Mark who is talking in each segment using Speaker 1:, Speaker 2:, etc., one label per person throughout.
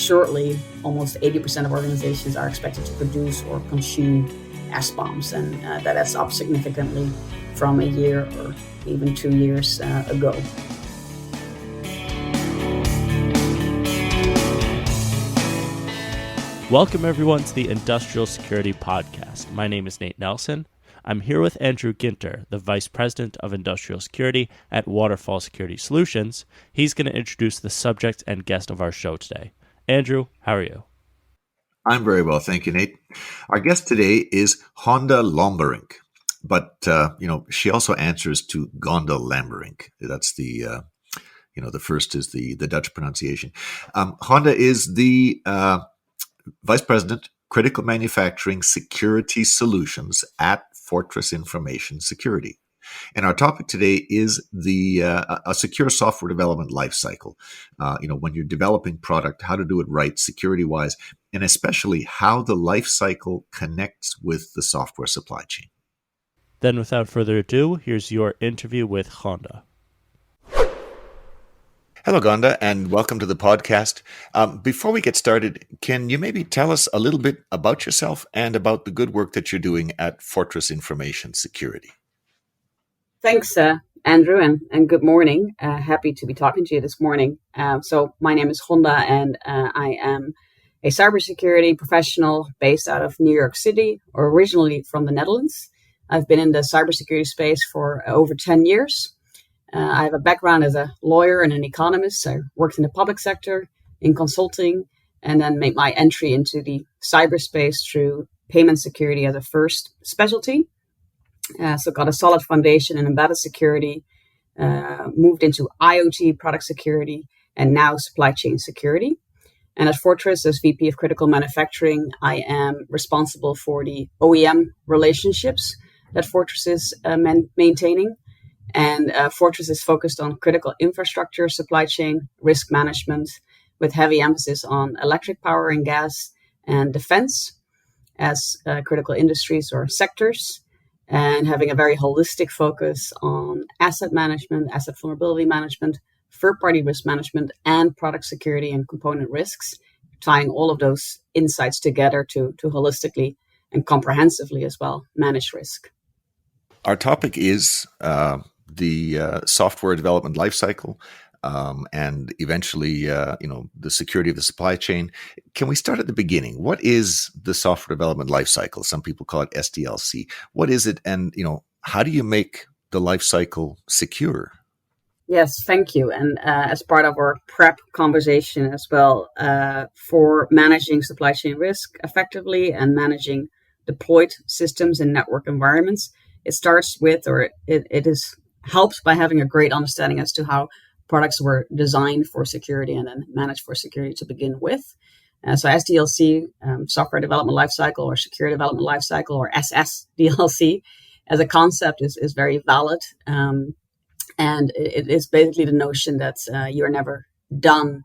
Speaker 1: shortly, almost 80% of organizations are expected to produce or consume SBOMs, and that's up significantly from a year or even 2 years ago.
Speaker 2: Welcome everyone to the Industrial Security Podcast. My name is Nate Nelson. I'm here with Andrew Ginter, the Vice President of Industrial Security at Waterfall Security Solutions. He's going to introduce the subject and guest of our show today. Andrew, how are you?
Speaker 3: I'm very well, thank you, Nate. Our guest today is Gonda Lamberink, but she also answers to Gonda Lamberink. That's the the first is the Dutch pronunciation. Gonda is the Vice President, Critical Manufacturing Security Solutions at Fortress Information Security. And our topic today is a secure software development lifecycle. When you're developing product, how to do it right security-wise, and especially how the lifecycle connects with the software supply chain.
Speaker 2: Then without further ado, here's your interview with Gonda.
Speaker 3: Hello, Gonda, and welcome to the podcast. Before we get started, can you maybe tell us a little bit about yourself and about the good work that you're doing at Fortress Information Security?
Speaker 1: Thanks, Andrew, and good morning. Happy to be talking to you this morning. So my name is Gonda, and I am a cybersecurity professional based out of New York City, or originally from the Netherlands. I've been in the cybersecurity space for over 10 years. I have a background as a lawyer and an economist. I worked in the public sector, in consulting, and then made my entry into the cyberspace through payment security as a first specialty. So got a solid foundation in embedded security, moved into IoT product security, and now supply chain security. And at Fortress, as VP of Critical Manufacturing, I am responsible for the OEM relationships that Fortress is maintaining. And Fortress is focused on critical infrastructure, supply chain, risk management, with heavy emphasis on electric power and gas and defense as critical industries or sectors, and having a very holistic focus on asset management, asset vulnerability management, third-party risk management, and product security and component risks, tying all of those insights together to holistically and comprehensively as well manage risk.
Speaker 3: Our topic is the software development lifecycle, and eventually, the security of the supply chain. Can we start at the beginning? What is the software development lifecycle? Some people call it SDLC. What is it, and how do you make the lifecycle secure?
Speaker 1: Yes, thank you. And as part of our prep conversation as well, for managing supply chain risk effectively and managing deployed systems in network environments, it starts with, or it is helps by having a great understanding as to how products were designed for security and then managed for security to begin with. So SDLC, Software Development Lifecycle, or Secure Development Lifecycle, or SSDLC, as a concept is very valid. And it is basically the notion that you're never done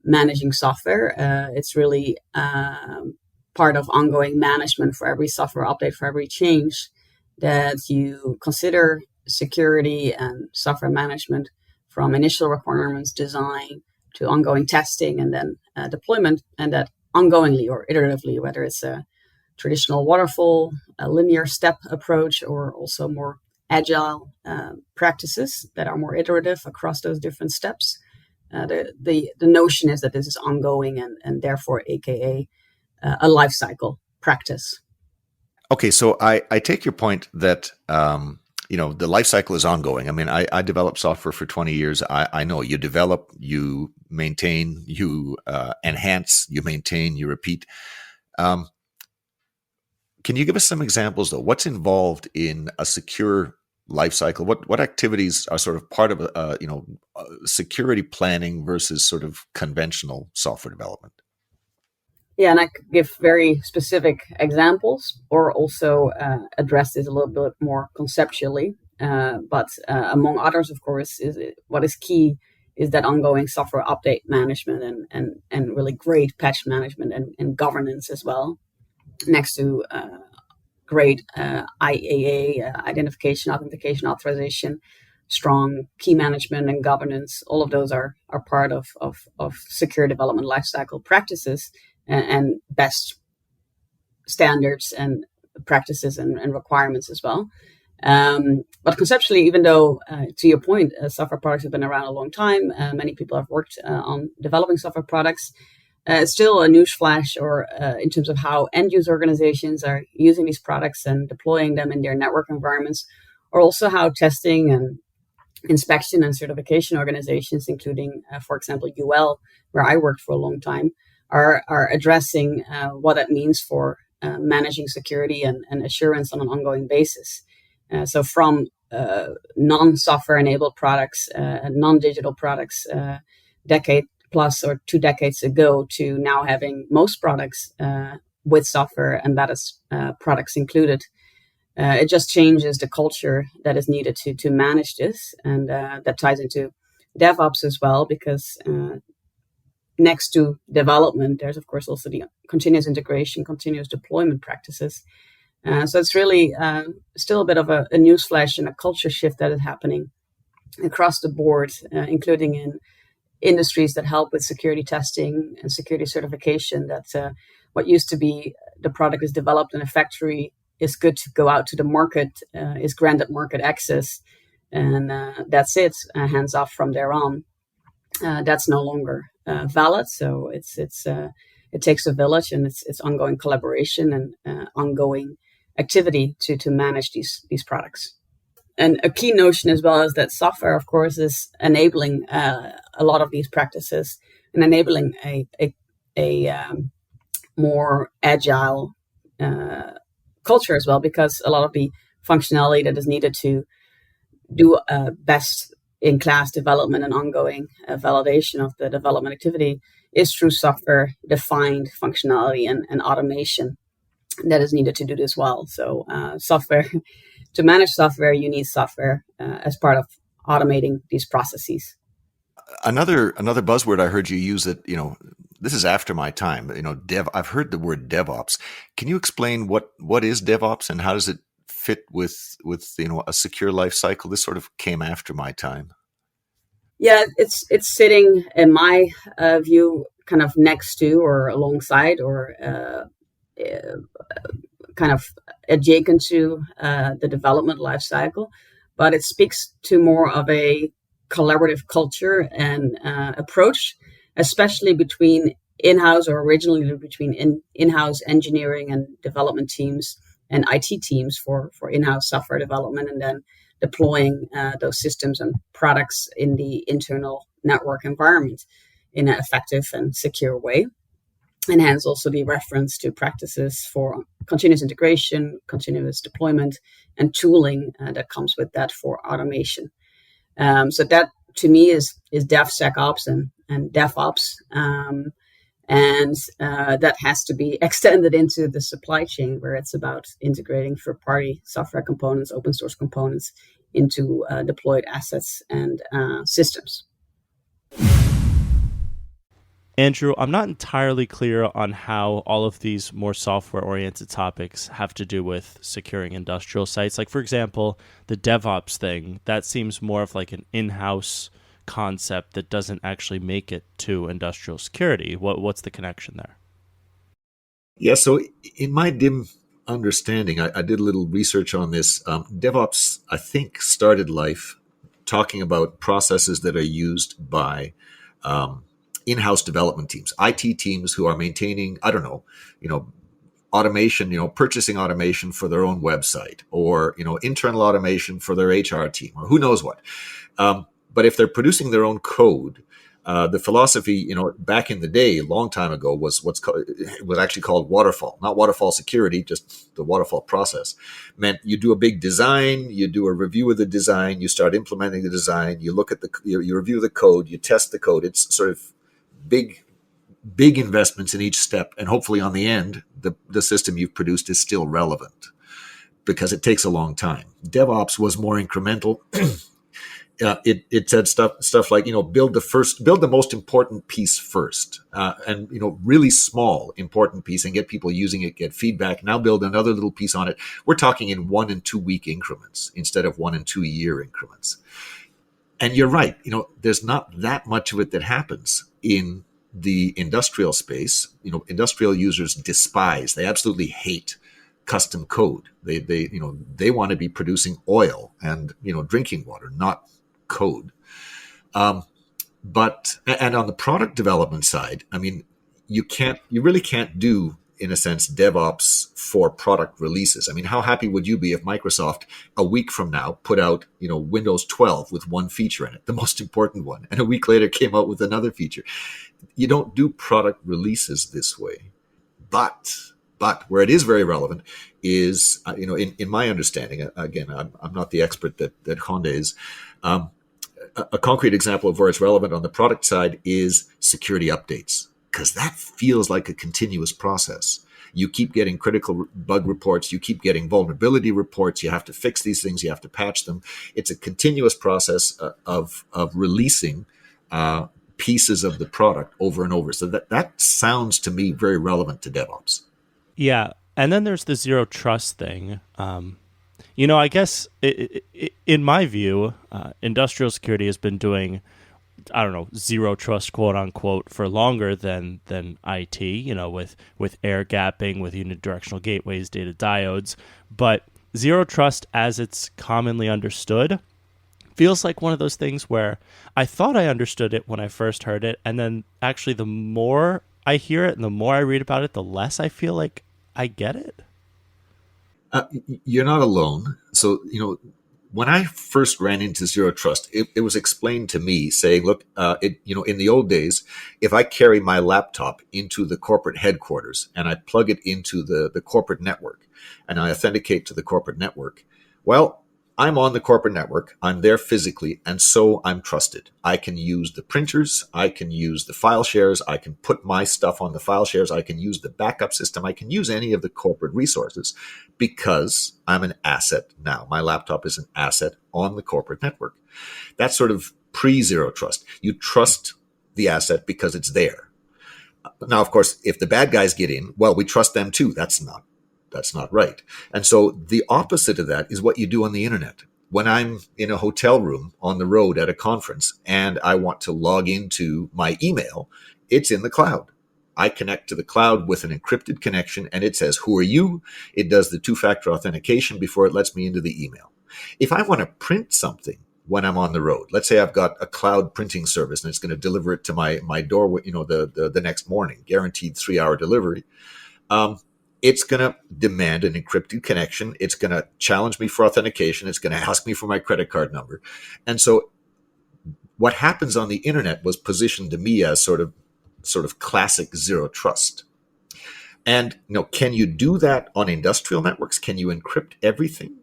Speaker 1: managing software. It's really part of ongoing management for every software update, for every change, that you consider security and software management from initial requirements, design, to ongoing testing, and then deployment, and that ongoingly or iteratively, whether it's a traditional waterfall, a linear step approach, or also more agile practices that are more iterative across those different steps. The notion is that this is ongoing and therefore AKA a life cycle practice.
Speaker 3: Okay, so I take your point that the life cycle is ongoing. I mean, I developed software for 20 years. I know you develop, you maintain, you enhance, you maintain, you repeat. Can you give us some examples, though? What's involved in a secure life cycle? What activities are sort of part of security planning versus sort of conventional software development?
Speaker 1: Yeah, and I could give very specific examples, or also address this a little bit more conceptually. But among others, of course, what is key is that ongoing software update management and really great patch management and governance as well, next to great IAA, identification, authentication, authorization strong key management and governance. All of those are part of secure development lifecycle practices and best standards and practices and requirements as well. But conceptually, even though, to your point, software products have been around a long time, many people have worked on developing software products, it's still a newsflash or in terms of how end-user organizations are using these products and deploying them in their network environments, or also how testing and inspection and certification organizations, including, for example, UL, where I worked for a long time, are addressing what that means for managing security and assurance on an ongoing basis. So from non-software enabled products, non-digital products, decade plus or 2 decades ago, to now having most products with software embedded products included. It just changes the culture that is needed to manage this. And that ties into DevOps as well, because next to development, there's of course also the continuous integration, continuous deployment practices. So it's really still a bit of a newsflash and a culture shift that is happening across the board, including in industries that help with security testing and security certification. That what used to be the product is developed in a factory is good to go out to the market, is granted market access, and that's it, hands off from there on. That's no longer valid. So it takes a village, and it's ongoing collaboration and ongoing activity to manage these products. And a key notion as well is that software, of course, is enabling a lot of these practices and enabling a more agile culture as well, because a lot of the functionality that is needed to do best in class development and ongoing validation of the development activity is through software defined functionality and automation that is needed to do this well. So software, to manage software, you need software as part of automating these processes.
Speaker 3: Another buzzword I heard you use that, this is after my time, I've heard the word DevOps. Can you explain what is DevOps and how does it fit with a secure life cycle? This sort of came after my time.
Speaker 1: Yeah, it's sitting in my view kind of next to or alongside or kind of adjacent to the development life cycle, but it speaks to more of a collaborative culture and approach, especially between in-house or originally between in-house engineering and development teams and IT teams for in-house software development, and then deploying those systems and products in the internal network environment in an effective and secure way. And hence also the reference to practices for continuous integration, continuous deployment, and tooling that comes with that for automation. So that to me is DevSecOps and DevOps. And that has to be extended into the supply chain, where it's about integrating third-party software components, open source components into deployed assets and systems.
Speaker 2: Andrew, I'm not entirely clear on how all of these more software-oriented topics have to do with securing industrial sites. Like, for example, the DevOps thing, that seems more of like an in-house concept that doesn't actually make it to industrial security. What's the connection there?
Speaker 3: Yeah, so in my dim understanding, I did a little research on this. DevOps, I think, started life talking about processes that are used by in-house development teams, IT teams who are maintaining, automation, purchasing automation for their own website, or, internal automation for their HR team, or who knows what. But if they're producing their own code, the philosophy, back in the day, a long time ago, was actually called Waterfall, not Waterfall security, just the Waterfall process. Meant you do a big design, you do a review of the design, you start implementing the design, you look at you review the code, you test the code. It's sort of big investments in each step, and hopefully on the end, the system you've produced is still relevant, because it takes a long time. DevOps was more incremental. It said stuff like, build the most important piece first, and really small important piece, and get people using it, get feedback. Now build another little piece on it. We're talking in 1 and 2 week increments instead of 1 and 2 year increments. And you're right, there's not that much of it that happens in the industrial space. Industrial users despise, they absolutely hate custom code. They want to be producing oil and, drinking water, not code. But on the product development side, I mean, you really can't do, in a sense, DevOps for product releases. I mean, how happy would you be if Microsoft a week from now put out, Windows 12 with one feature in it, the most important one, and a week later came out with another feature? You don't do product releases this way. But where it is very relevant is, in my understanding, again, I'm not the expert that Honda is. A concrete example of where it's relevant on the product side is security updates, because that feels like a continuous process. You keep getting critical bug reports, you keep getting vulnerability reports, you have to fix these things, you have to patch them. It's a continuous process of releasing pieces of the product over and over. So that sounds to me very relevant to DevOps.
Speaker 2: Yeah. And then there's the zero trust thing. I guess in my view, industrial security has been doing, I don't know, zero trust, quote unquote, for longer than IT, with air gapping, with unidirectional gateways, data diodes. But zero trust, as it's commonly understood, feels like one of those things where I thought I understood it when I first heard it. And then actually the more I hear it and the more I read about it, the less I feel like I get it.
Speaker 3: You're not alone. So, when I first ran into zero trust, it was explained to me saying, look, in the old days, if I carry my laptop into the corporate headquarters and I plug it into the corporate network and I authenticate to the corporate network, well, I'm on the corporate network, I'm there physically, and so I'm trusted. I can use the printers, I can use the file shares, I can put my stuff on the file shares, I can use the backup system, I can use any of the corporate resources because I'm an asset now. My laptop is an asset on the corporate network. That's sort of pre-zero trust. You trust the asset because it's there. Now, of course, if the bad guys get in, well, we trust them too. That's not right. And so the opposite of that is what you do on the internet. When I'm in a hotel room on the road at a conference and I want to log into my email, it's in the cloud. I connect to the cloud with an encrypted connection and it says, who are you? It does the two-factor authentication before it lets me into the email. If I want to print something when I'm on the road, let's say I've got a cloud printing service and it's going to deliver it to my door, the next morning, guaranteed 3-hour delivery. It's going to demand an encrypted connection. It's going to challenge me for authentication. It's going to ask me for my credit card number. And so what happens on the internet was positioned to me as sort of classic zero trust. And can you do that on industrial networks? Can you encrypt everything?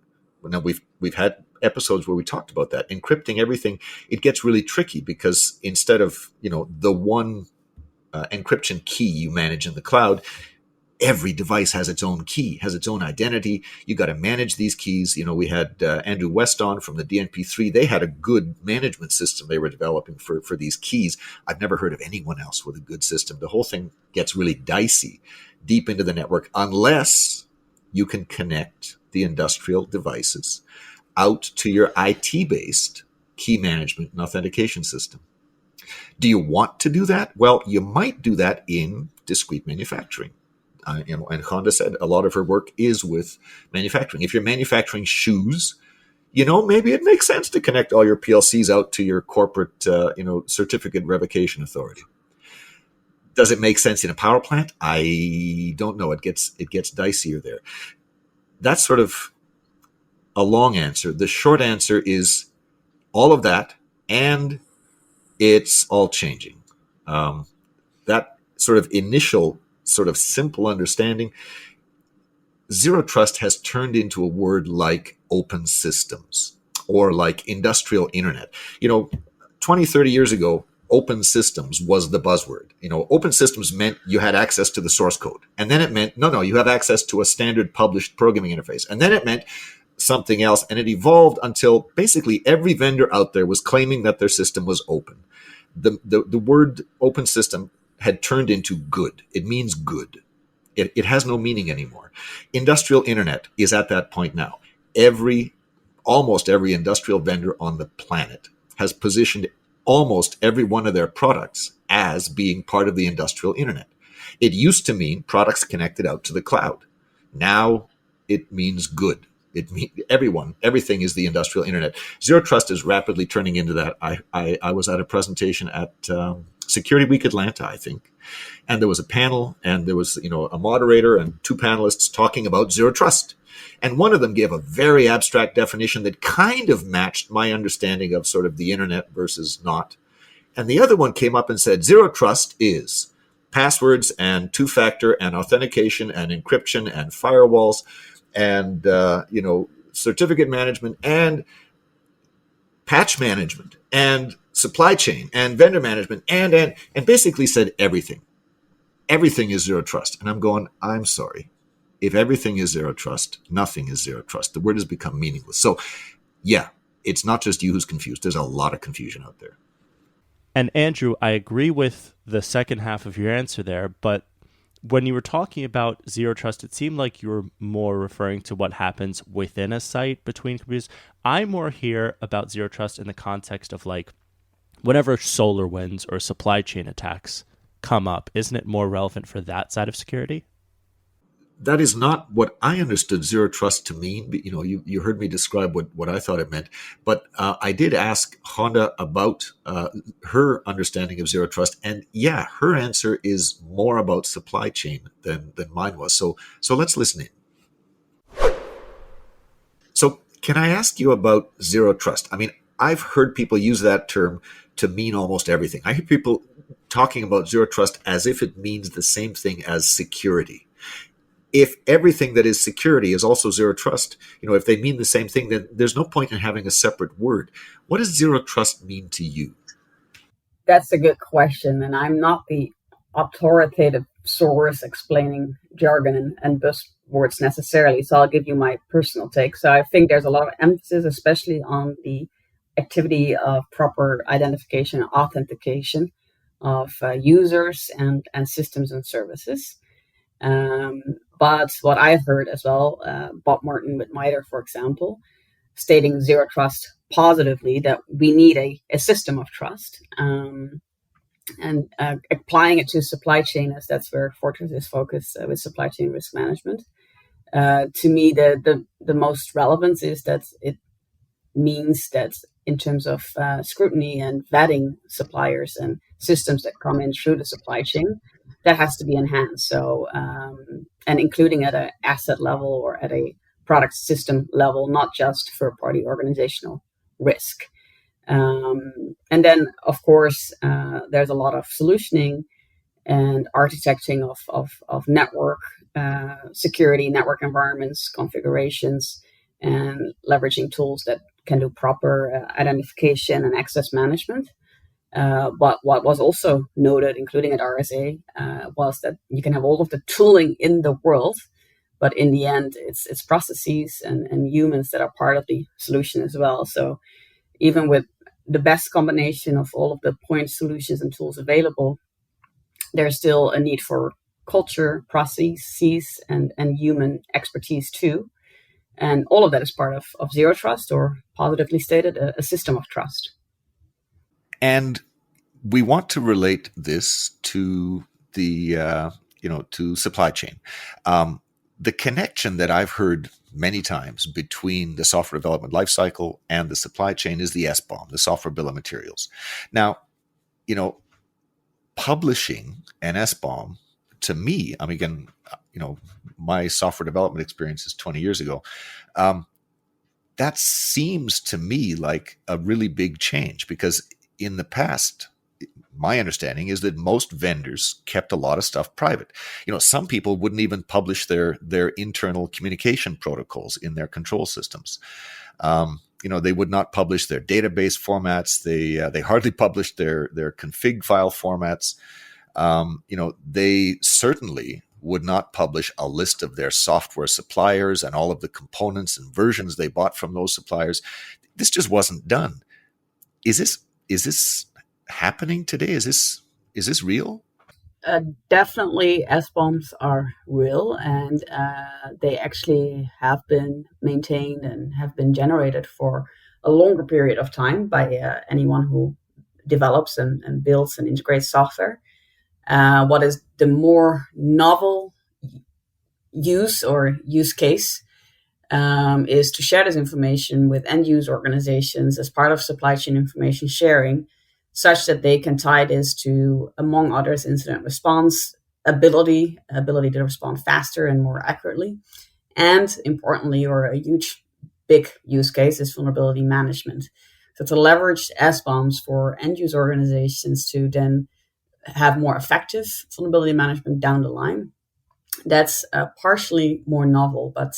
Speaker 3: Now we've had episodes where we talked about that. Encrypting everything, it gets really tricky because instead of, the one encryption key you manage in the cloud, every device has its own key, has its own identity. You got to manage these keys. We had Andrew West on from the DNP3. They had a good management system they were developing for these keys. I've never heard of anyone else with a good system. The whole thing gets really dicey deep into the network unless you can connect the industrial devices out to your IT-based key management and authentication system. Do you want to do that? Well, you might do that in discrete manufacturing. And Honda said a lot of her work is with manufacturing. If you're manufacturing shoes, maybe it makes sense to connect all your PLCs out to your corporate, certificate revocation authority. Does it make sense in a power plant? I don't know. It gets dicier there. That's sort of a long answer. The short answer is all of that, and it's all changing. That sort of initial sort of simple understanding, zero trust has turned into a word like open systems or like industrial internet. 20, 30 years ago, open systems was the buzzword. Open systems meant you had access to the source code. And then it meant, no, you have access to a standard published programming interface. And then it meant something else. And it evolved until basically every vendor out there was claiming that their system was open. The word open system had turned into good. It means good. It has no meaning anymore. Industrial internet is at that point now. Almost every industrial vendor on the planet has positioned almost every one of their products as being part of the industrial internet. It used to mean products connected out to the cloud. Now it means good. It means everything is the industrial internet. Zero Trust is rapidly turning into that. I was at a presentation at Security Week Atlanta, I think, and there was a panel, and there was a moderator and two panelists talking about Zero Trust. And one of them gave a very abstract definition that kind of matched my understanding of sort of the internet versus not. And the other one came up and said, Zero Trust is passwords and two-factor and authentication and encryption and firewalls and, certificate management and patch management and supply chain and vendor management and basically said everything. Everything is Zero Trust. And I'm going, I'm sorry. If everything is Zero Trust, nothing is Zero Trust. The word has become meaningless. So, yeah, it's not just you who's confused. There's a lot of confusion out there.
Speaker 2: And Andrew, I agree with the second half of your answer there, but when you were talking about Zero Trust, it seemed like you were more referring to what happens within a site between computers. I more hear about Zero Trust in the context of like whenever SolarWinds or supply chain attacks come up, isn't it more relevant for that side of security?
Speaker 3: That is not what I understood Zero Trust to mean. You heard me describe what I thought it meant. But I did ask Gonda about her understanding of Zero Trust. And yeah, her answer is more about supply chain than mine was. So let's listen in. So can I ask you about Zero Trust? I mean, I've heard people use that term to mean almost everything. I hear people talking about Zero Trust as if it means the same thing as security. If everything that is security is also Zero Trust, if they mean the same thing, then there's no point in having a separate word. What does Zero Trust mean to you?
Speaker 1: That's a good question. And I'm not the authoritative source explaining jargon and buzzwords necessarily. So I'll give you my personal take. So I think there's a lot of emphasis, especially on the activity of proper identification and authentication of users and systems and services. But what I've heard as well, Bob Martin with MITRE, for example, stating Zero Trust positively, that we need a system of trust, and applying it to supply chain, as that's where Fortress is focused with supply chain risk management. To me, the most relevance is that it means that in terms of scrutiny and vetting suppliers and systems that come in through the supply chain, that has to be enhanced. So, and including at an asset level or at a product system level, not just third-party organizational risk. And then, of course, there's a lot of solutioning and architecting of network security, network environments, configurations, and leveraging tools that can do proper identification and access management. But what was also noted, including at RSA, was that you can have all of the tooling in the world, but in the end, it's processes and humans that are part of the solution as well. So even with the best combination of all of the point solutions and tools available, there's still a need for culture, processes, and human expertise too. And all of that is part of Zero Trust, or positively stated, a system of trust.
Speaker 3: And we want to relate this to the, to supply chain. The connection that I've heard many times between the software development lifecycle and the supply chain is the SBOM, the software bill of materials. Now, publishing an SBOM, to me, I mean, again, my software development experience is 20 years ago. That seems to me like a really big change, because in the past, my understanding is that most vendors kept a lot of stuff private. Some people wouldn't even publish their internal communication protocols in their control systems. They would not publish their database formats. They hardly published their config file formats. They certainly would not publish a list of their software suppliers and all of the components and versions they bought from those suppliers. This just wasn't done. Is this happening today? Is this real?
Speaker 1: Definitely, SBOMs are real, and they actually have been maintained and have been generated for a longer period of time by anyone who develops and builds and integrates software. What is the more novel use case is to share this information with end-use organizations as part of supply chain information sharing, such that they can tie this to, among others, incident response, ability to respond faster and more accurately, and importantly, or a huge, big use case, is vulnerability management. So to leverage SBOMs for end-use organizations to then have more effective vulnerability management down the line. That's partially more novel, but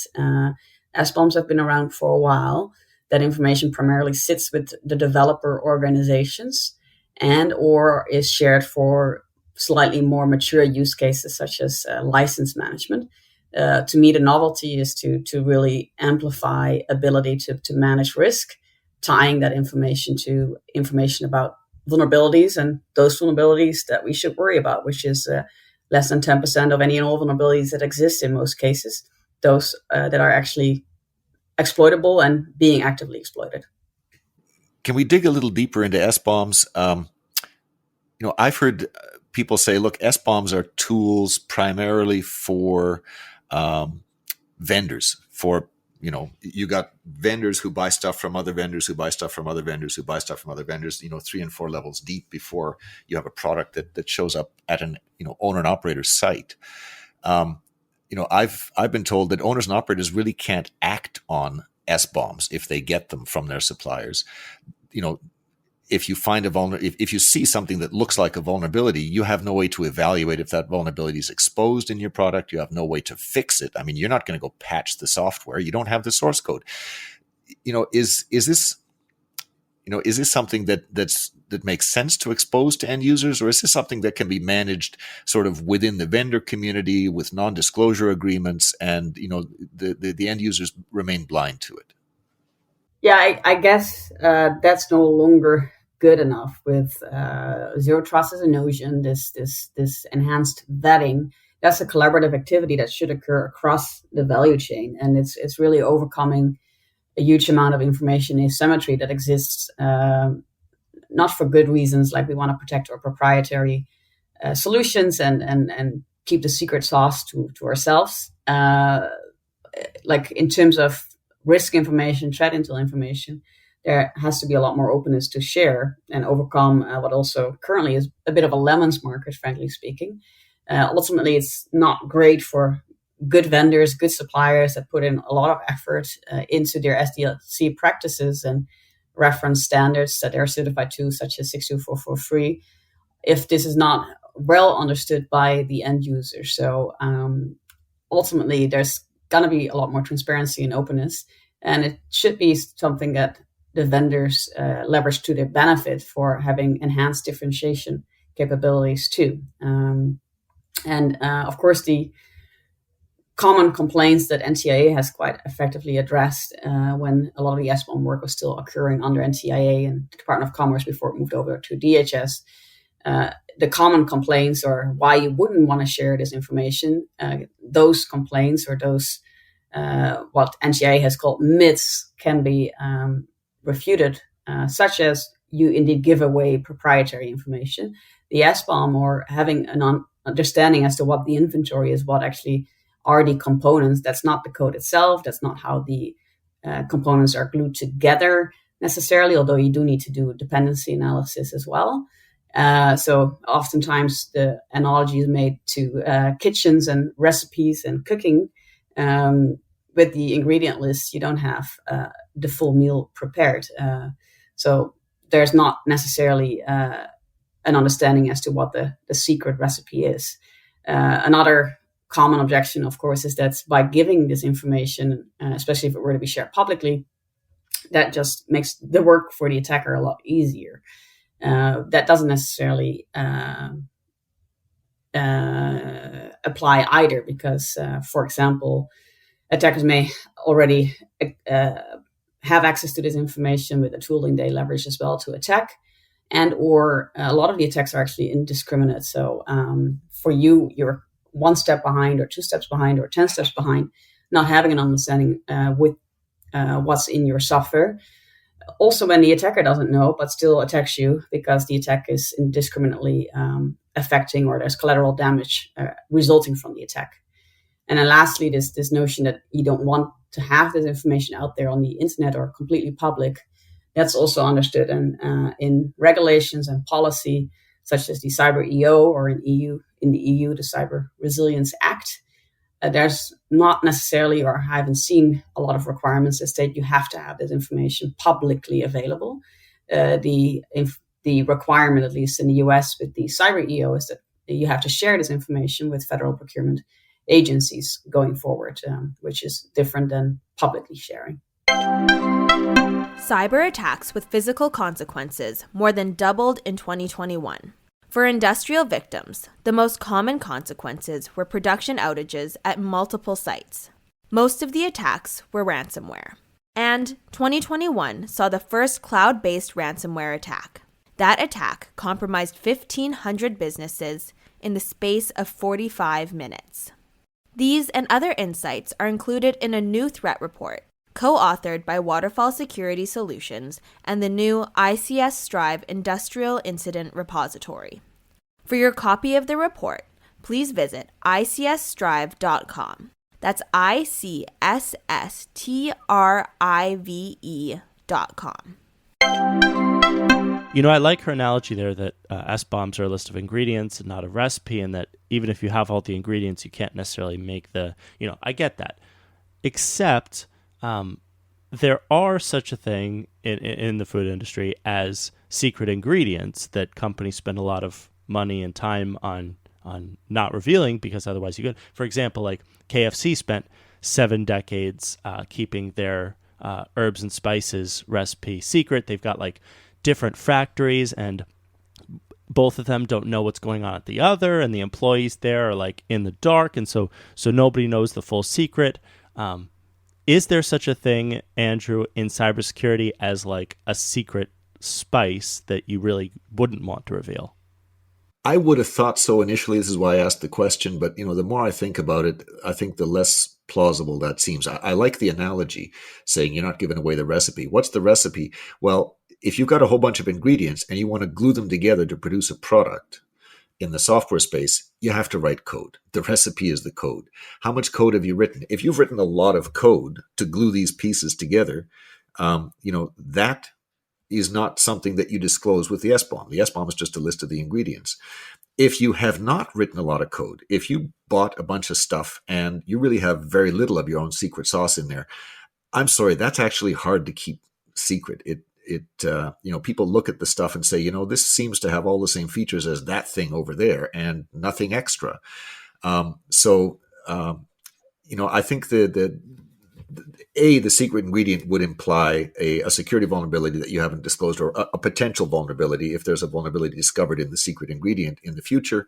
Speaker 1: SBOMs have been around for a while. That information primarily sits with the developer organizations and or is shared for slightly more mature use cases such as license management. To me, the novelty is to really amplify ability to manage risk, tying that information to information about vulnerabilities and those vulnerabilities that we should worry about, which is less than 10% of any and all vulnerabilities that exist in most cases, those that are actually exploitable and being actively exploited.
Speaker 3: Can we dig a little deeper into SBOMs? I've heard people say, look, SBOMs are tools primarily for vendors. For, you got vendors who buy stuff from other vendors, who buy stuff from other vendors, who buy stuff from other vendors, 3 and 4 levels deep before you have a product that shows up at an, owner and operator site. I've been told that owners and operators really can't act on SBOMs if they get them from their suppliers. If you find if you see something that looks like a vulnerability, you have no way to evaluate if that vulnerability is exposed in your product. You have no way to fix it. I mean, you're not going to go patch the software. You don't have the source code. Is this something that makes sense to expose to end users, or is this something that can be managed sort of within the vendor community with non-disclosure agreements, and the end users remain blind to it?
Speaker 1: Yeah, I guess that's no longer good enough with zero trust as a notion. This enhanced vetting. That's a collaborative activity that should occur across the value chain, and it's really overcoming a huge amount of information asymmetry that exists, not for good reasons, like we want to protect our proprietary solutions and keep the secret sauce to ourselves. Like in terms of risk information, threat intel information, there has to be a lot more openness to share and overcome what also currently is a bit of a lemons market, frankly speaking. Ultimately, it's not great for good vendors, good suppliers that put in a lot of effort into their SDLC practices and reference standards that they're certified to, such as 62443, if this is not well understood by the end user. So ultimately, there's going to be a lot more transparency and openness, and it should be something that the vendors leverage to their benefit for having enhanced differentiation capabilities too. Of course, the common complaints that NTIA has quite effectively addressed when a lot of the SBOM work was still occurring under NTIA and the Department of Commerce before it moved over to DHS. The common complaints are why you wouldn't want to share this information. Those complaints or those what NTIA has called myths can be refuted, such as you indeed give away proprietary information. The SBOM, or having an understanding as to what the inventory is, what actually are the components. That's not the code itself. That's not how the components are glued together necessarily, although you do need to do dependency analysis as well. So oftentimes the analogy is made to kitchens and recipes and cooking. With the ingredient list, you don't have the full meal prepared. So there's not necessarily an understanding as to what the secret recipe is. Another common objection, of course, is that by giving this information, especially if it were to be shared publicly, that just makes the work for the attacker a lot easier. That doesn't necessarily apply either, because, for example, attackers may already have access to this information with the tooling they leverage as well to attack, and or a lot of the attacks are actually indiscriminate. So for you, you're 1 step behind or 2 steps behind or 10 steps behind, not having an understanding with what's in your software. Also, when the attacker doesn't know, but still attacks you because the attack is indiscriminately affecting, or there's collateral damage resulting from the attack. And then lastly, this notion that you don't want to have this information out there on the internet or completely public. That's also understood in regulations and policy, such as the Cyber EO, or in the EU, the Cyber Resilience Act. There's not necessarily, or I haven't seen a lot of requirements that state you have to have this information publicly available. The requirement, at least in the US with the Cyber EO, is that you have to share this information with federal procurement agencies going forward, which is different than publicly sharing.
Speaker 4: Cyber attacks with physical consequences more than doubled in 2021. For industrial victims, the most common consequences were production outages at multiple sites. Most of the attacks were ransomware. And 2021 saw the first cloud-based ransomware attack. That attack compromised 1,500 businesses in the space of 45 minutes. These and other insights are included in a new threat report, co-authored by Waterfall Security Solutions and the new ICS Strive Industrial Incident Repository. For your copy of the report, please visit icsstrive.com. That's ICSSTRIVE.com.
Speaker 2: I like her analogy there that S-bombs are a list of ingredients and not a recipe, and that even if you have all the ingredients, you can't necessarily make I get that. Except there are such a thing in the food industry as secret ingredients that companies spend a lot of money and time on not revealing, because otherwise you could. For example, like KFC spent 7 decades keeping their herbs and spices recipe secret. They've got like different factories, and both of them don't know what's going on at the other, and the employees there are like in the dark, and so nobody knows the full secret. Is there such a thing, Andrew, in cybersecurity as like a secret spice that you really wouldn't want to reveal?
Speaker 3: I would have thought so initially. This is why I asked the question. But, the more I think about it, I think the less plausible that seems. I like the analogy saying you're not giving away the recipe. What's the recipe? Well, if you've got a whole bunch of ingredients and you want to glue them together to produce a product in the software space, you have to write code. The recipe is the code. How much code have you written? If you've written a lot of code to glue these pieces together, that is not something that you disclose with the SBOM. The SBOM is just a list of the ingredients. If you have not written a lot of code, if you bought a bunch of stuff and you really have very little of your own secret sauce in there, I'm sorry, that's actually hard to keep secret. People look at the stuff and say, this seems to have all the same features as that thing over there and nothing extra. I think the secret ingredient would imply a security vulnerability that you haven't disclosed, or a potential vulnerability if there's a vulnerability discovered in the secret ingredient in the future.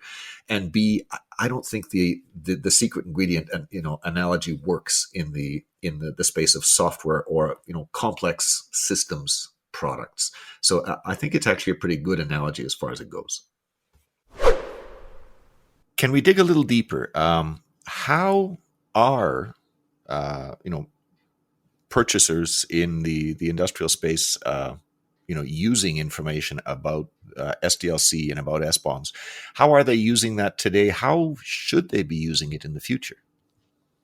Speaker 3: And B, I don't think the secret ingredient analogy works in the space of software or complex systems products. So I think it's actually a pretty good analogy as far as it goes. Can we dig a little deeper? How are purchasers in the industrial space using information about SDLC and about SBOMs? How are they using that today? How should they be using it in the future?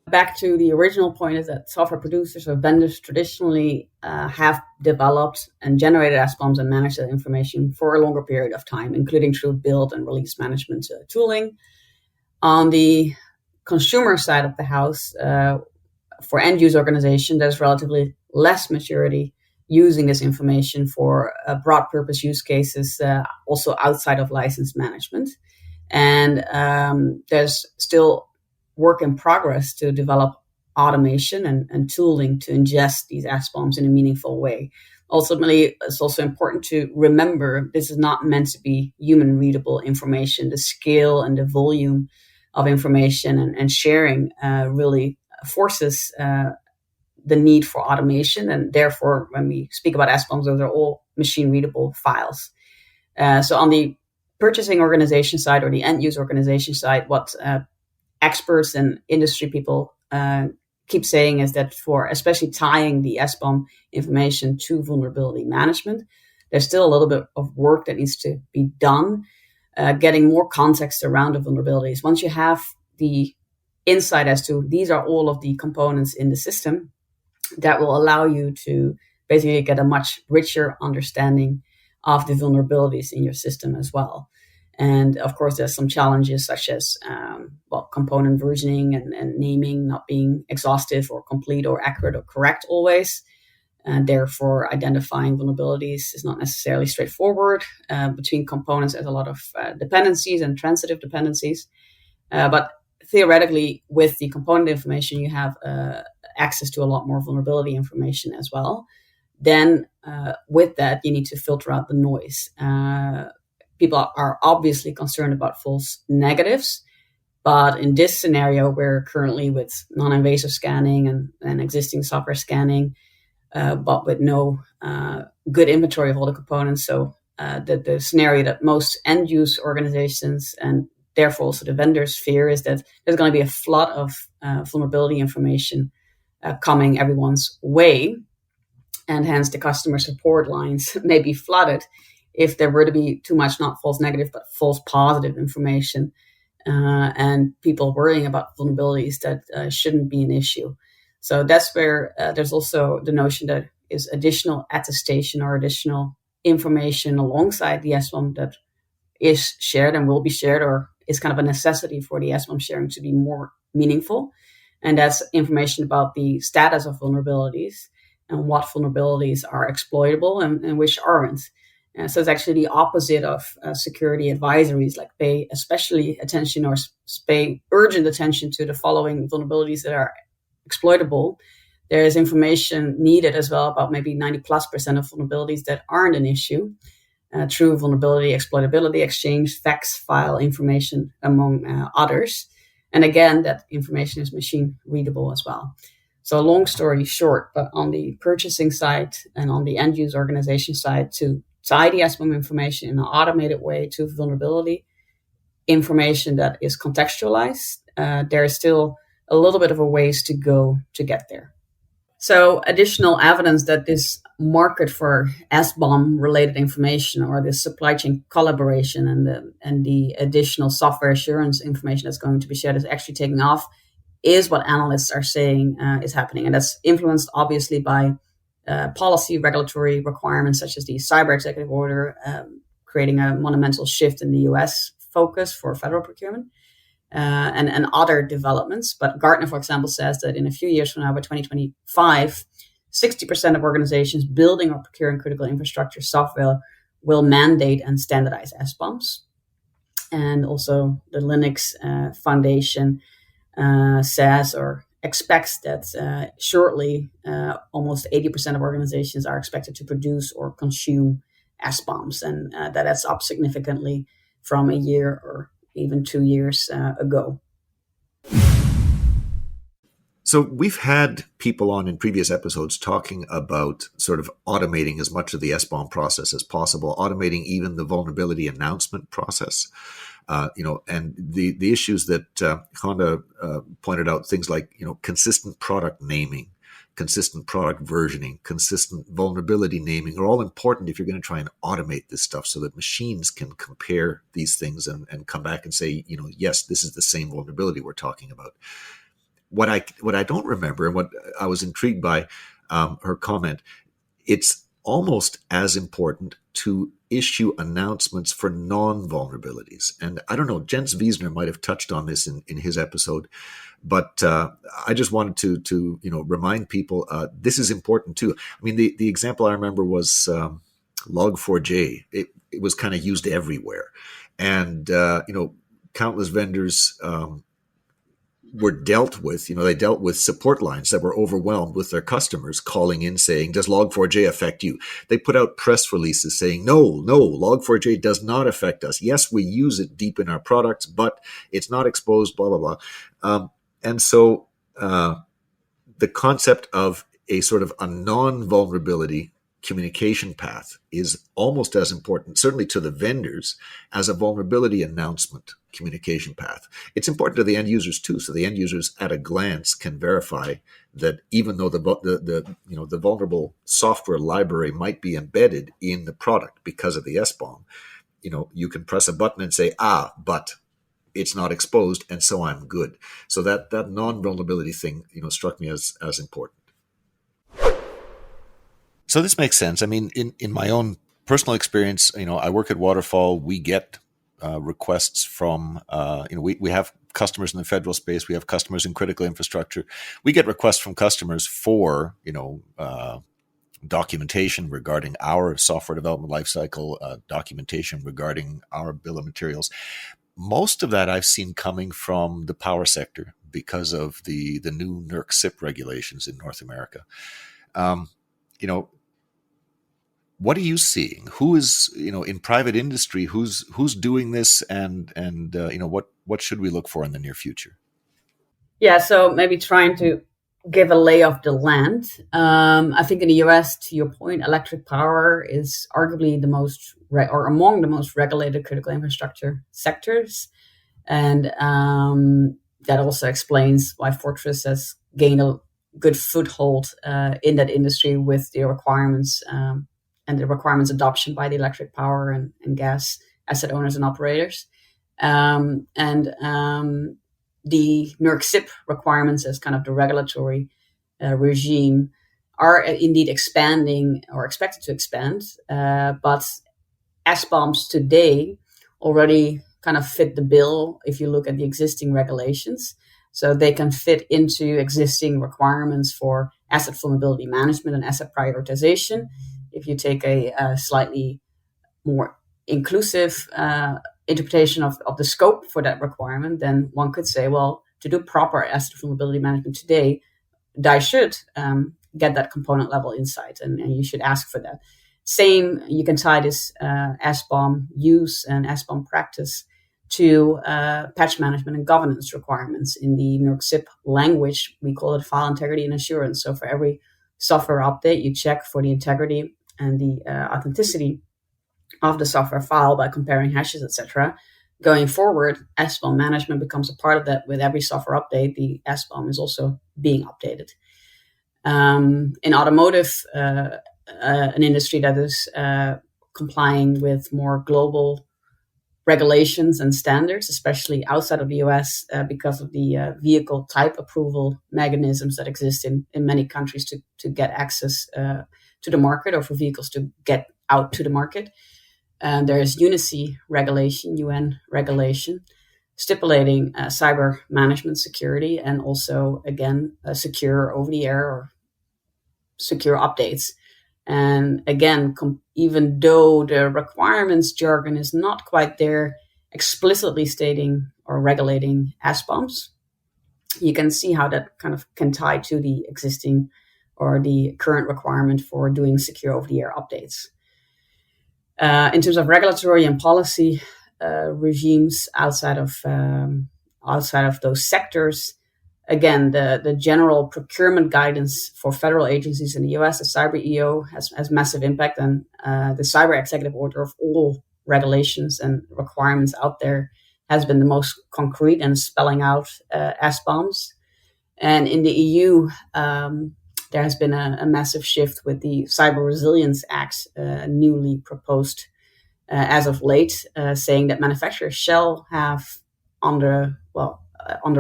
Speaker 1: Back to the original point is that software producers or vendors traditionally have developed and generated SBOMs and managed that information for a longer period of time, including through build and release management tooling. On the consumer side of the house, for end-use organization, there's relatively less maturity using this information for broad purpose use cases, also outside of license management. And there's still work in progress to develop automation and tooling to ingest these SBOMs in a meaningful way. Ultimately, it's also important to remember this is not meant to be human readable information. The scale and the volume of information and sharing really forces the need for automation. And therefore, when we speak about SBOMs, those are all machine readable files. So on the purchasing organization side or the end use organization side, what experts and industry people can keep saying is that for especially tying the SBOM information to vulnerability management, there's still a little bit of work that needs to be done, getting more context around the vulnerabilities. Once you have the insight as to these are all of the components in the system, that will allow you to basically get a much richer understanding of the vulnerabilities in your system as well. And of course, there's some challenges such as component versioning and naming not being exhaustive or complete or accurate or correct always. And therefore, identifying vulnerabilities is not necessarily straightforward. Between components, there's a lot of dependencies and transitive dependencies. But theoretically, with the component information, you have access to a lot more vulnerability information as well. Then with that, you need to filter out the noise. People are obviously concerned about false negatives, but in this scenario, we're currently with non-invasive scanning and existing software scanning, but with no good inventory of all the components. So the scenario that most end-use organizations and therefore also the vendors fear is that there's going to be a flood of vulnerability information coming everyone's way, and hence the customer support lines may be flooded if there were to be too much, not false negative, but false positive information, and people worrying about vulnerabilities that shouldn't be an issue. So that's where there's also the notion that is additional attestation or additional information alongside the SBOM that is shared and will be shared, or is kind of a necessity for the SBOM sharing to be more meaningful. And that's information about the status of vulnerabilities and what vulnerabilities are exploitable and which aren't. So it's actually the opposite of security advisories, like pay especially attention or pay urgent attention to the following vulnerabilities that are exploitable. There is information needed as well about maybe 90+% of vulnerabilities that aren't an issue. True vulnerability, exploitability, exchange, facts, file information, among others. And again, that information is machine readable as well. So long story short, but on the purchasing side and on the end user organization side, to tie the SBOM information in an automated way to vulnerability information that is contextualized, there is still a little bit of a ways to go to get there. So additional evidence that this market for SBOM related information, or this supply chain collaboration and the additional software assurance information that's going to be shared, is actually taking off, is what analysts are saying is happening. And that's influenced obviously by policy regulatory requirements such as the Cyber Executive Order, creating a monumental shift in the US focus for federal procurement. And other developments. But Gartner, for example, says that in a few years from now, by 2025, 60% of organizations building or procuring critical infrastructure software will mandate and standardize SBOMs. And also the Linux Foundation says or expects that shortly almost 80% of organizations are expected to produce or consume SBOMs, and that's up significantly from a year or even 2 years ago.
Speaker 3: So we've had people on in previous episodes talking about sort of automating as much of the SBOM process as possible, automating even the vulnerability announcement process. And the issues that Gonda pointed out, things like, consistent product naming, consistent product versioning, consistent vulnerability naming are all important if you're going to try and automate this stuff so that machines can compare these things and come back and say, yes, this is the same vulnerability we're talking about. What I don't remember, and what I was intrigued by her comment, it's almost as important to issue announcements for non-vulnerabilities. And I don't know, Jens Wiesner might have touched on this in his episode, but I just wanted to remind people this is important too. I mean, the example I remember was Log4j. It was kind of used everywhere, and countless vendors were dealt with. They dealt with support lines that were overwhelmed with their customers calling in saying, "Does Log4j affect you?" They put out press releases saying, "No, Log4j does not affect us. Yes, we use it deep in our products, but it's not exposed." Blah blah blah. And so the concept of a sort of a non-vulnerability communication path is almost as important, certainly to the vendors, as a vulnerability announcement communication path. It's important to the end users too, so the end users at a glance can verify that even though the vulnerable software library might be embedded in the product because of the SBOM, you can press a button and say, but it's not exposed, and so I'm good. So that non-vulnerability thing, struck me as important. So this makes sense. I mean, in my own personal experience, I work at Waterfall. We get requests from, we have customers in the federal space. We have customers in critical infrastructure. We get requests from customers for, documentation regarding our software development lifecycle, documentation regarding our bill of materials. Most of that I've seen coming from the power sector because of the new NERC SIP regulations in North America. What are you seeing? Who is, in private industry, who's doing this, and what should we look for in the near future?
Speaker 1: Yeah, so maybe trying to give a lay of the land. I think in the US, to your point, electric power is arguably the most or among the most regulated critical infrastructure sectors, and that also explains why Fortress has gained a good foothold in that industry with the requirements. And the requirements adoption by the electric power and gas asset owners and operators. The NERC SIP requirements as kind of the regulatory regime are indeed expanding or expected to expand. But SBOMs today already kind of fit the bill if you look at the existing regulations. So they can fit into existing requirements for asset vulnerability management and asset prioritization. If you take a slightly more inclusive interpretation of the scope for that requirement, then one could say, well, to do proper asset vulnerability management today, I should get that component level insight, and you should ask for that. Same, you can tie this SBOM use and SBOM practice to patch management and governance requirements. In the NERC SIP language, we call it file integrity and assurance. So for every software update, you check for the integrity and the authenticity of the software file by comparing hashes, etc. Going forward, SBOM management becomes a part of that. With every software update, the SBOM is also being updated. In automotive, an industry that is complying with more global regulations and standards, especially outside of the US, because of the vehicle type approval mechanisms that exist in many countries to get access to the market, or for vehicles to get out to the market. And there is UNICE regulation, UN regulation, stipulating cyber management security, and also, again, secure over-the-air or secure updates. And again, even though the requirements jargon is not quite there explicitly stating or regulating SBOMs, you can see how that kind of can tie to the existing or the current requirement for doing secure over-the-air updates. In terms of regulatory and policy regimes outside of those sectors, again, the general procurement guidance for federal agencies in the US, the Cyber EO, has massive impact, and the Cyber Executive Order of all regulations and requirements out there has been the most concrete and spelling out SBOMs. And in the EU, there has been a massive shift with the Cyber Resilience Act, newly proposed as of late, saying that manufacturers shall have on the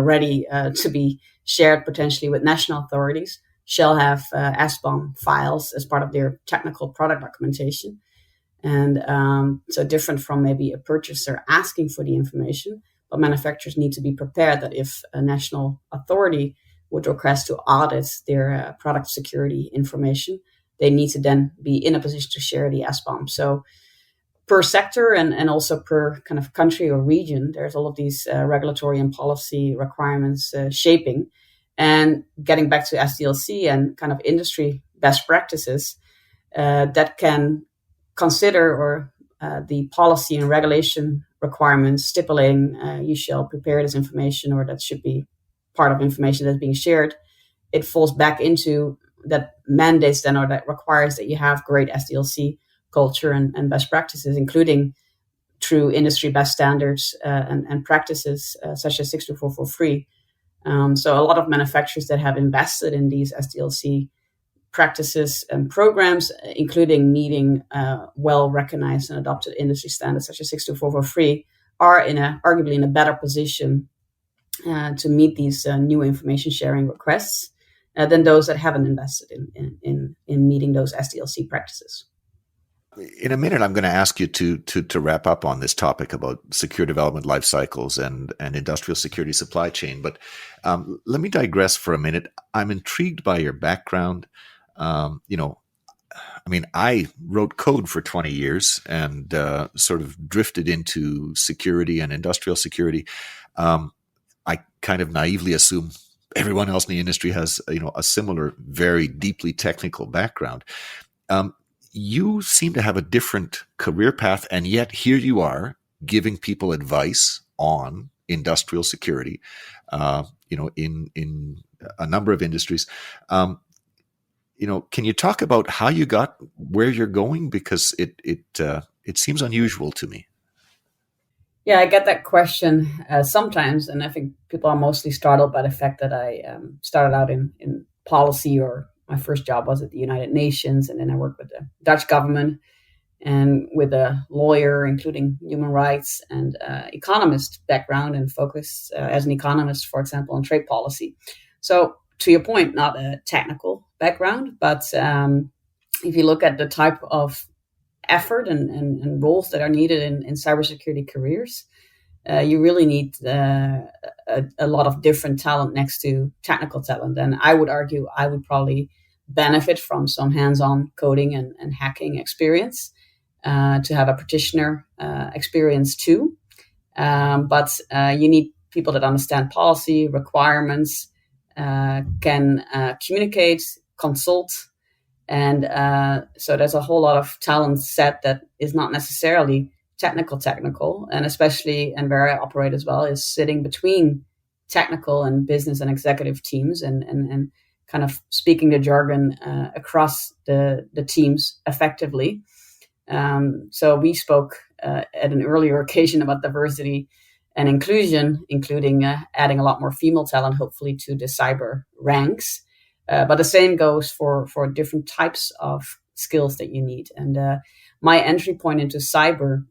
Speaker 1: ready to be shared potentially with national authorities, shall have SBOM files as part of their technical product documentation. And so different from maybe a purchaser asking for the information, but manufacturers need to be prepared that if a national authority would request to audit their product security information, they need to then be in a position to share the SBOM. So per sector and also per kind of country or region, there's all of these regulatory and policy requirements shaping. And getting back to SDLC and kind of industry best practices that can consider or the policy and regulation requirements stipulating you shall prepare this information, or that should be part of information that's being shared. It falls back into that mandates then, or that requires that you have great SDLC culture and best practices, including true industry best standards and practices such as 62443. So a lot of manufacturers that have invested in these SDLC practices and programs, including meeting well-recognized and adopted industry standards such as 62443, are arguably in a better position to meet these new information sharing requests than those that haven't invested in meeting those SDLC practices.
Speaker 3: In a minute, I'm going to ask you to wrap up on this topic about secure development life cycles and industrial security supply chain. But let me digress for a minute. I'm intrigued by your background. I wrote code for 20 years and sort of drifted into security and industrial security. I kind of naively assume everyone else in the industry has, a similar, very deeply technical background. You seem to have a different career path, and yet here you are giving people advice on industrial security, in a number of industries. Can you talk about how you got where you're going? Because it seems unusual to me.
Speaker 1: Yeah, I get that question sometimes, and I think people are mostly startled by the fact that I started out in policy, or my first job was at the United Nations, and then I worked with the Dutch government and with a lawyer, including human rights and economist background, and focus as an economist, for example, on trade policy. So to your point, not a technical background, but if you look at the type of effort and roles that are needed in cybersecurity careers, you really need a lot of different talent next to technical talent. And I would argue I would probably benefit from some hands-on coding and hacking experience, to have a practitioner experience too. But you need people that understand policy, requirements, can communicate, consult. And so there's a whole lot of talent set that is not necessarily technical, and especially, and where I operate as well, is sitting between technical and business and executive teams, and kind of speaking the jargon across the teams effectively. So we spoke at an earlier occasion about diversity and inclusion, including adding a lot more female talent, hopefully, to the cyber ranks. But the same goes for different types of skills that you need. And my entry point into cyber,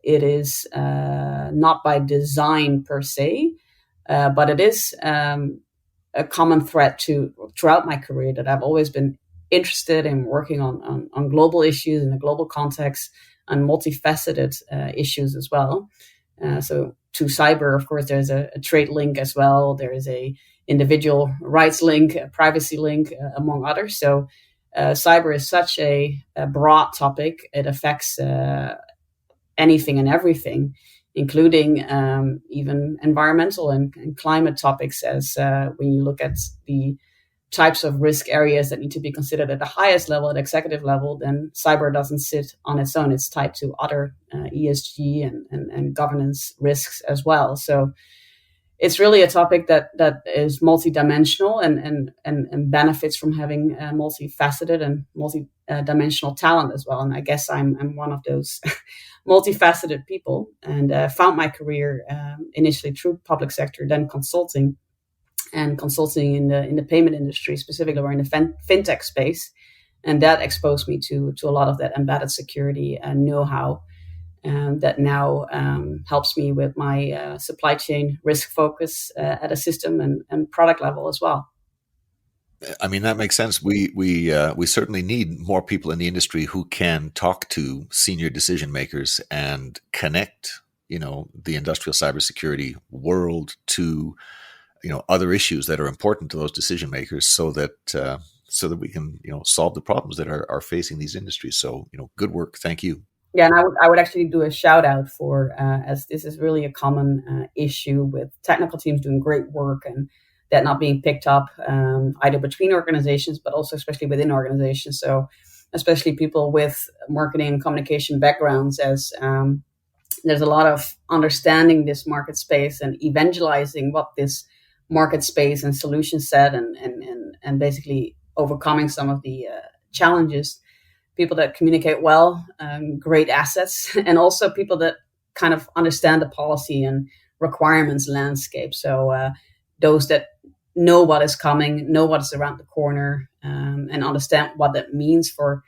Speaker 1: it is not by design per se, but it is a common thread throughout my career, that I've always been interested in working on global issues in a global context, and multifaceted issues as well. So to cyber, of course, there's a trade link as well. There is a individual rights link, a privacy link, among others. So cyber is such a broad topic. It affects anything and everything, including even environmental and climate topics, as when you look at the types of risk areas that need to be considered at the highest level, at executive level, then cyber doesn't sit on its own. It's tied to other ESG and governance risks as well. So it's really a topic that is multidimensional and benefits from having multifaceted and multidimensional talent as well. And I guess I'm one of those multifaceted people, and found my career initially through public sector, then consulting in the payment industry, specifically or in the fintech space. And that exposed me to a lot of that embedded security and know-how that now helps me with my supply chain risk focus at a system and product level as well.
Speaker 3: I mean, that makes sense. We certainly need more people in the industry who can talk to senior decision makers and connect, the industrial cybersecurity world to, other issues that are important to those decision makers, so that we can, solve the problems that are facing these industries. So, good work. Thank you.
Speaker 1: Yeah, and I would actually do a shout out for, as this is really a common issue with technical teams doing great work, and that not being picked up either between organizations, but also especially within organizations. So especially people with marketing and communication backgrounds, as there's a lot of understanding this market space and evangelizing what this market space and solution set and basically overcoming some of the challenges. People that communicate well, great assets, and also people that kind of understand the policy and requirements landscape. So those that know what is coming, know what is around the corner, and understand what that means for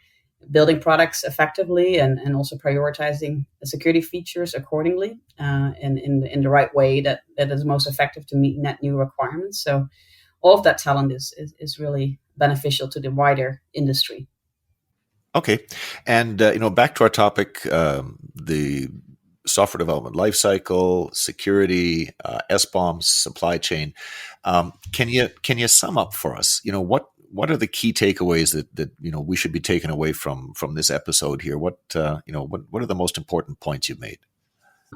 Speaker 1: building products effectively, and also prioritizing the security features accordingly, and in the right way that is most effective to meet net new requirements. So all of that talent is really beneficial to the wider industry.
Speaker 3: Okay. And, back to our topic, the software development lifecycle, security, SBOMs, supply chain. Can you sum up for us, what are the key takeaways that we should be taking away from this episode here? What are the most important points you've made?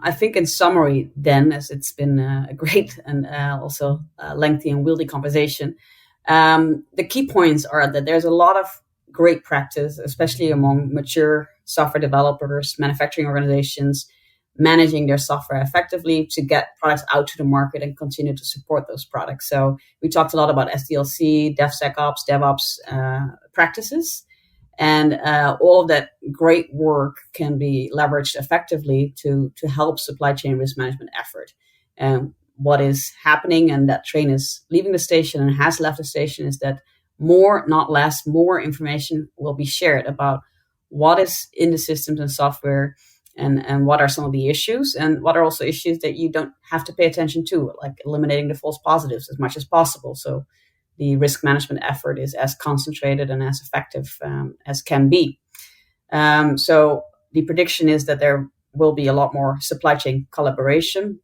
Speaker 1: I think in summary, then, as it's been a great and also lengthy and wieldy conversation, the key points are that there's a lot of great practice, especially among mature software developers, manufacturing organizations, managing their software effectively to get products out to the market and continue to support those products. So we talked a lot about SDLC, DevSecOps, DevOps practices, and all of that great work can be leveraged effectively to help supply chain risk management effort. What is happening, and that train is leaving the station and has left the station, is that more, not less, more information will be shared about what is in the systems and software, and what are some of the issues, and what are also issues that you don't have to pay attention to, like eliminating the false positives as much as possible. So the risk management effort is as concentrated and as effective as can be. So the prediction is that there will be a lot more supply chain collaboration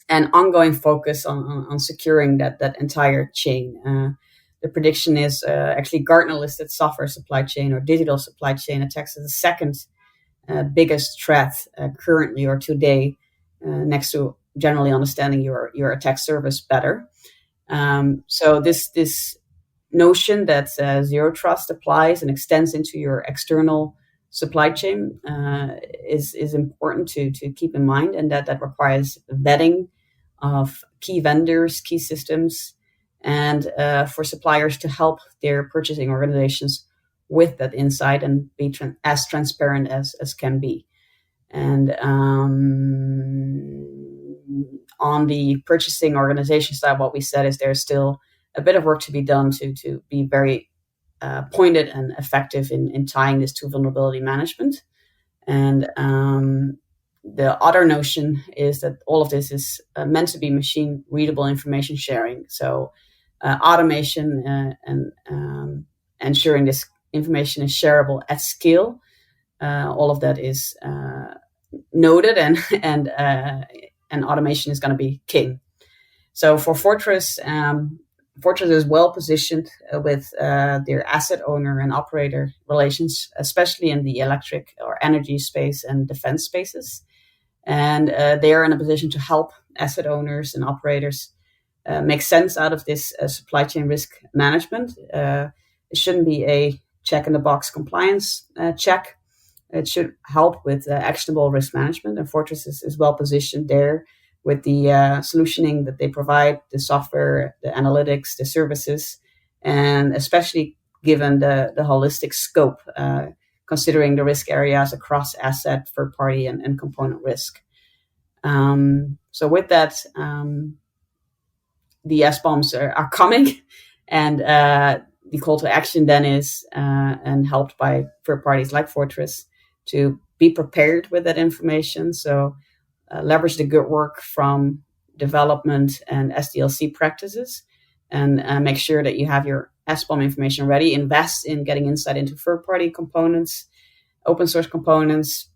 Speaker 1: and ongoing focus on securing that entire chain. The prediction is actually Gartner listed software supply chain or digital supply chain attacks as the second biggest threat currently or today, next to generally understanding your attack surface better. So this notion that zero trust applies and extends into your external supply chain is important to keep in mind, and that requires vetting of key vendors, key systems, and for suppliers to help their purchasing organizations with that insight and be as transparent as can be. And on the purchasing organization side, what we said is there's still a bit of work to be done to be very pointed and effective in tying this to vulnerability management. And the other notion is that all of this is meant to be machine readable information sharing. So automation and ensuring this information is shareable at scale. All of that is noted, and automation is going to be king. So for Fortress, Fortress is well positioned with their asset owner and operator relations, especially in the electric or energy space and defense spaces. And they are in a position to help asset owners and operators make sense out of this supply chain risk management. It shouldn't be a check in the box compliance check. It should help with actionable risk management, and Fortress is well positioned there with the solutioning that they provide, the software, the analytics, the services, and especially given the holistic scope, considering the risk areas across asset, third party, and component risk. So with that, the SBOMs are coming, and the call to action then is, and helped by third parties like Fortress, to be prepared with that information. So leverage the good work from development and SDLC practices, and make sure that you have your SBOM information ready. Invest in getting insight into third-party components, open source components,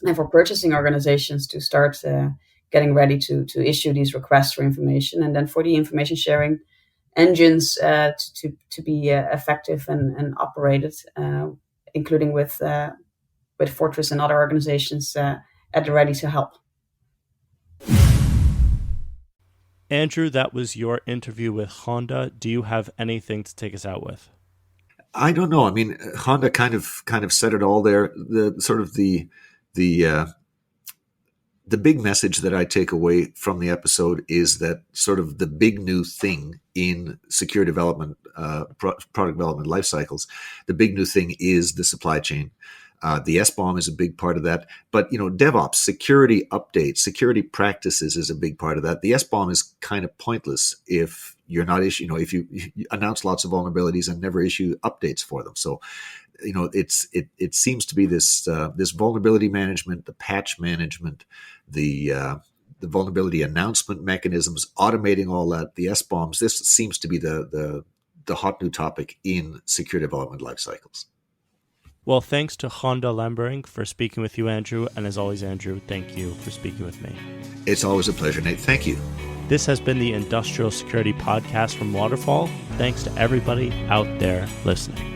Speaker 1: and for purchasing organizations to start getting ready to issue these requests for information, and then for the information sharing engines to be effective and operated, including with Fortress and other organizations at the ready to help.
Speaker 2: Andrew, that was your interview with Gonda. Do you have anything to take us out with?
Speaker 3: I don't know. I mean, Gonda kind of said it all there. The sort of the the big message that I take away from the episode is that sort of the big new thing in secure development, product development life cycles, the big new thing is the supply chain. The SBOM is a big part of that, but DevOps, security updates, security practices is a big part of that. The SBOM is kind of pointless if you're not if you announce lots of vulnerabilities and never issue updates for them. So, it seems to be this vulnerability management, the patch management, the vulnerability announcement mechanisms, automating all that, the SBOMs. This seems to be the hot new topic in secure development life cycles.
Speaker 2: Well, thanks to Gonda Lamberink for speaking with you, Andrew. And as always, Andrew, thank you for speaking with me.
Speaker 3: It's always a pleasure, Nate. Thank you.
Speaker 2: This has been the Industrial Security Podcast from Waterfall. Thanks to everybody out there listening.